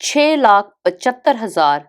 6,75,000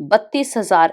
32,000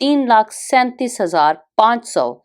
3,37,500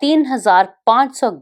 3,500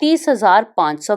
30,500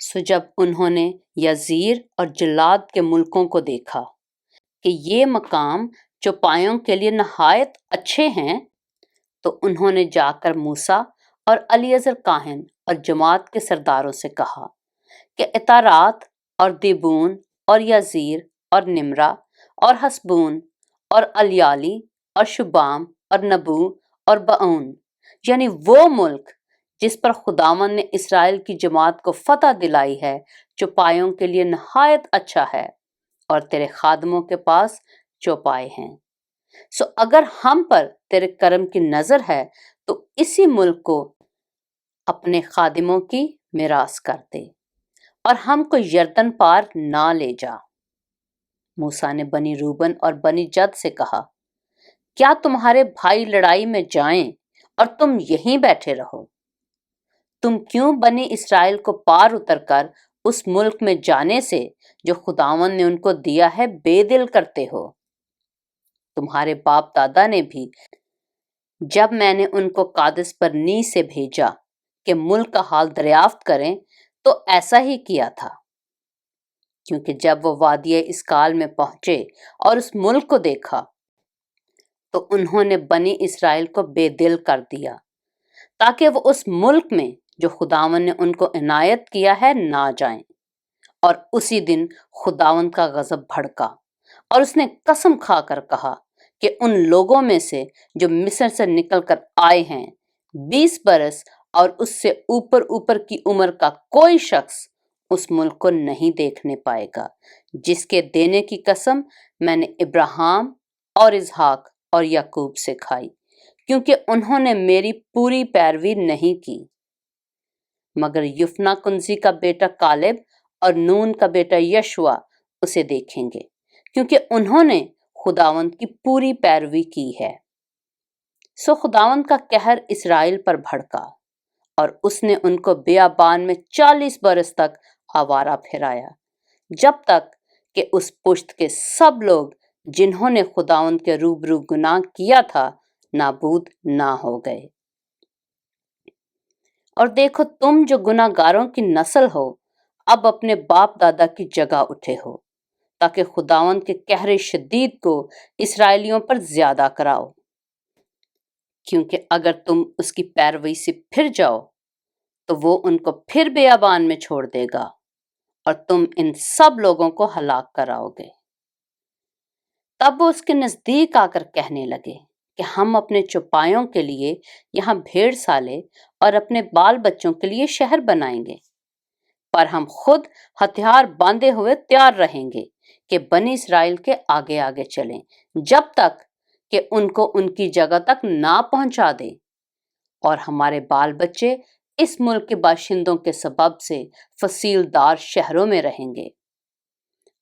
سو جب انہوں نے یزیر اور جلاد کے ملکوں کو دیکھا کہ یہ مقام چوپایوں کے لیے نہایت اچھے ہیں، تو انہوں نے جا کر موسیٰ اور الیعزر کاہن اور جماعت کے سرداروں سے کہا کہ اطارات اور دیبون اور یزیر اور نمرہ اور حسبون اور الیالی اور شبام اور نبو اور بعون، یعنی وہ ملک جس پر خداوند نے اسرائیل کی جماعت کو فتح دلائی ہے، چوپایوں کے لیے نہایت اچھا ہے، اور تیرے خادموں کے پاس چوپائے ہیں۔ سو اگر ہم پر تیرے کرم کی نظر ہے تو اسی ملک کو اپنے خادموں کی میراث کر دے اور ہم کو یردن پار نہ لے جا۔ موسیٰ نے بنی روبن اور بنی جد سے کہا، کیا تمہارے بھائی لڑائی میں جائیں اور تم یہیں بیٹھے رہو؟ تم کیوں بنی اسرائیل کو پار اتر کر اس ملک میں جانے سے جو خداوند نے ان کو دیا ہے بے دل کرتے ہو؟ تمہارے باپ دادا نے بھی، جب میں نے ان کو قادس برنی سے بھیجا کہ ملک کا حال دریافت کریں، تو ایسا ہی کیا تھا، کیونکہ جب وہ وادی اسکال میں پہنچے اور اس ملک کو دیکھا تو انہوں نے بنی اسرائیل کو بے دل کر دیا تاکہ وہ اس ملک میں جو خداوند نے ان کو عنایت کیا ہے نہ جائیں۔ اور اسی دن خداوند کا غضب بھڑکا اور اس نے قسم کھا کر کہا کہ ان لوگوں میں سے جو مصر سے نکل کر آئے ہیں 20 برس اور اس سے اوپر کی عمر کا کوئی شخص اس ملک کو نہیں دیکھنے پائے گا جس کے دینے کی قسم میں نے ابراہیم اور اسحاق اور یعقوب سے کھائی، کیونکہ انہوں نے میری پوری پیروی نہیں کی، مگر یفنا کنزی کا بیٹا کالب اور نون کا بیٹا یشوا اسے دیکھیں گے، کیونکہ انہوں نے خداوند کی پوری پیروی کی ہے۔ سو خداوند کا قہر اسرائیل پر بھڑکا اور اس نے ان کو بیابان میں 40 برس تک آوارہ پھرایا، جب تک کہ اس پشت کے سب لوگ جنہوں نے خداوند کے روبرو گناہ کیا تھا نابود نہ ہو گئے۔ اور دیکھو، تم جو گناہ گاروں کی نسل ہو اب اپنے باپ دادا کی جگہ اٹھے ہو، تاکہ خداوند کے قہر شدید کو اسرائیلیوں پر زیادہ کراؤ، کیونکہ اگر تم اس کی پیروی سے پھر جاؤ تو وہ ان کو پھر بیابان میں چھوڑ دے گا اور تم ان سب لوگوں کو ہلاک کراؤ گے۔ تب وہ اس کے نزدیک آ کر کہنے لگے کہ ہم اپنے چوپایوں کے لیے یہاں بھیڑ سالے اور اپنے بال بچوں کے لیے شہر بنائیں گے، پر ہم خود ہتھیار باندھے ہوئے تیار رہیں گے کہ بنی اسرائیل کے آگے آگے چلیں جب تک کہ ان کو ان کی جگہ تک نہ پہنچا دیں، اور ہمارے بال بچے اس ملک کے باشندوں کے سبب سے فصیل دار شہروں میں رہیں گے،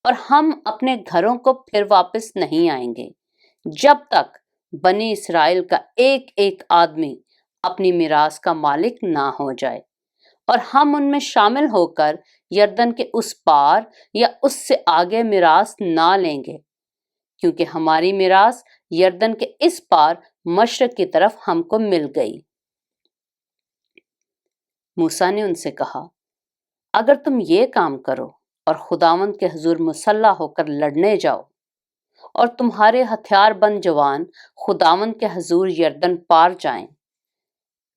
اور ہم اپنے گھروں کو پھر واپس نہیں آئیں گے جب تک بنی اسرائیل کا ایک ایک آدمی اپنی میراث کا مالک نہ ہو جائے، اور ہم ان میں شامل ہو کر یردن کے اس پار یا اس سے آگے میراث نہ لیں گے، کیونکہ ہماری میراث یردن کے اس پار مشرق کی طرف ہم کو مل گئی۔ موسیٰ نے ان سے کہا، اگر تم یہ کام کرو اور خداوند کے حضور مسلح ہو کر لڑنے جاؤ، اور تمہارے ہتھیار بند جوان خداوند کے حضور یردن پار جائیں،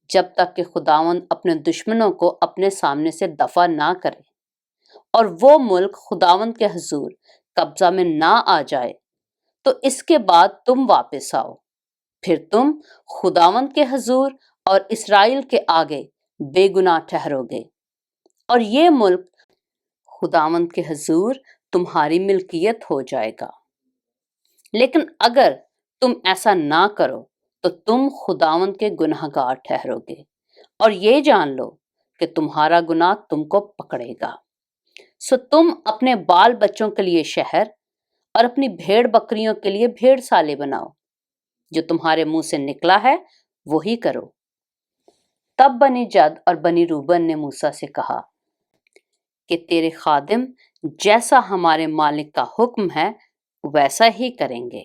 جب تک کہ خداوند اپنے دشمنوں کو اپنے سامنے سے دفع نہ کرے اور وہ ملک خداوند کے حضور قبضہ میں نہ آ جائے، تو اس کے بعد تم واپس آؤ، پھر تم خداوند کے حضور اور اسرائیل کے آگے بے گناہ ٹھہرو گے، اور یہ ملک خداوند کے حضور تمہاری ملکیت ہو جائے گا۔ لیکن اگر تم ایسا نہ کرو تو تم خداوند کے گناہ گار ٹھہرو گے، اور یہ جان لو کہ تمہارا گناہ تم کو پکڑے گا۔ سو تم اپنے بال بچوں کے لیے شہر اور اپنی بھیڑ بکریوں کے لیے بھیڑ سالے بناؤ، جو تمہارے منہ سے نکلا ہے وہی کرو۔ تب بنی جد اور بنی روبن نے موسیٰ سے کہا کہ تیرے خادم جیسا ہمارے مالک کا حکم ہے ویسا ہی کریں گے،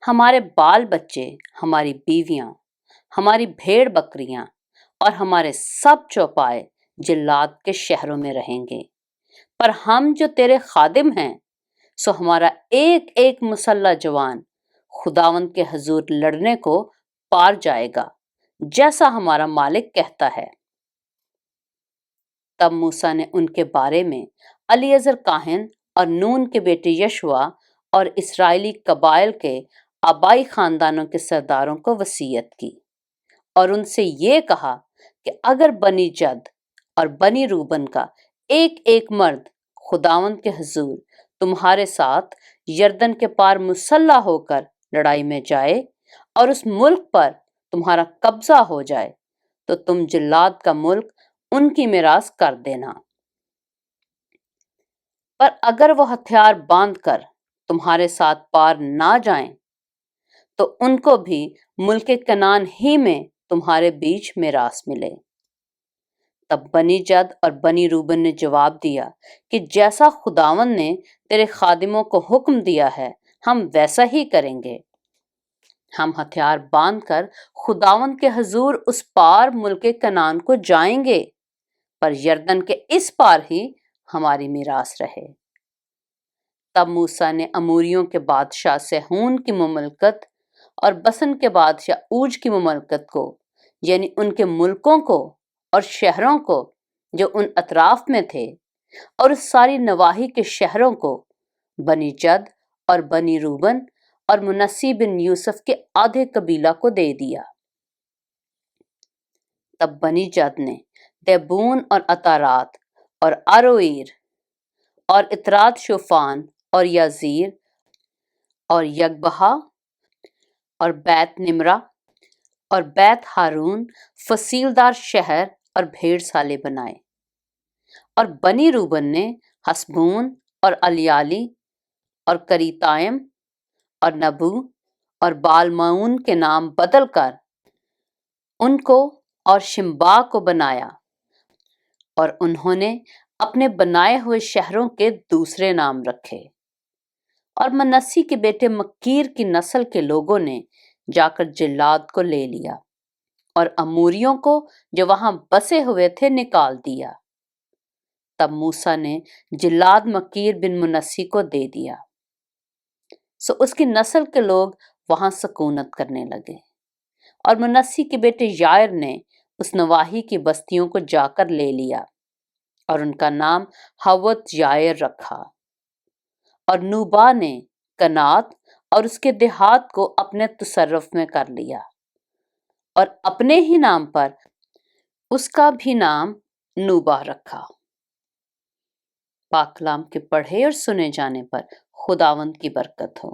ہمارے بال بچے، ہماری بیویاں، ہماری بھیڑ بکریاں اور ہمارے سب چوپائے جلاد کے شہروں میں رہیں گے، پر ہم جو تیرے خادم ہیں سو ہمارا ایک ایک مسلح جوان خداوند کے حضور لڑنے کو پار جائے گا، جیسا ہمارا مالک کہتا ہے۔ تب موسیٰ نے ان کے بارے میں الیعزر کاہن اور نون کے بیٹے یشوع اور اسرائیلی قبائل کے آبائی خاندانوں کے سرداروں کو وصیت کی اور ان سے یہ کہا کہ اگر بنی جد اور بنی روبن کا ایک ایک مرد خداوند کے حضور تمہارے ساتھ یردن کے پار مسلح ہو کر لڑائی میں جائے اور اس ملک پر تمہارا قبضہ ہو جائے تو تم جلاد کا ملک ان کی میراث کر دینا، پر اگر وہ ہتھیار باندھ کر تمہارے ساتھ پار نہ جائیں تو ان کو بھی ملک کنعان ہی میں تمہارے بیچ میراث ملے۔ تب بنی جد اور بنی روبن نے جواب دیا کہ جیسا خداوند نے تیرے خادموں کو حکم دیا ہے ہم ویسا ہی کریں گے، ہم ہتھیار باندھ کر خداوند کے حضور اس پار ملک کنعان کو جائیں گے، پر یردن کے اس پار ہی ہماری میراث رہے۔ تب موسیٰ نے اموریوں کے بادشاہ سیحون کی مملکت اور بسن کے بادشاہ اوج کی مملکت کو، یعنی ان کے ملکوں کو اور شہروں کو جو ان اطراف میں تھے، اور اس ساری نواحی کے شہروں کو بنی جد اور بنی روبن اور منسی بن یوسف کے آدھے قبیلہ کو دے دیا۔ تب بنی جد نے دیبون اور اتارات اور اروئیر اور اترات شوفان اور یازیر اور یگبہا اور بیت نمرہ اور بیت ہارون فصیلدار شہر اور بھیڑ سالے بنائے، اور بنی روبن نے حسبون اور الیالی اور کریتائم اور نبو اور بالمعون کے نام بدل کر ان کو اور شمبا کو بنایا، اور انہوں نے اپنے بنائے ہوئے شہروں کے دوسرے نام رکھے۔ اور منسی کے بیٹے مکیر کی نسل کے لوگوں نے جا کر جلاد کو لے لیا اور اموریوں کو جو وہاں بسے ہوئے تھے نکال دیا۔ تب موسیٰ نے جلاد مکیر بن منسی کو دے دیا، سو اس کی نسل کے لوگ وہاں سکونت کرنے لگے، اور منسی کے بیٹے یائر نے اس نواحی کی بستیوں کو جا کر لے لیا اور ان کا نام حوت یائر رکھا، اور نوبا نے کنات اور اس کے دیہات کو اپنے تصرف میں کر لیا اور اپنے ہی نام پر اس کا بھی نام نوبا رکھا۔ پاک کلام کے پڑھے اور سنے جانے پر خداوند کی برکت ہو۔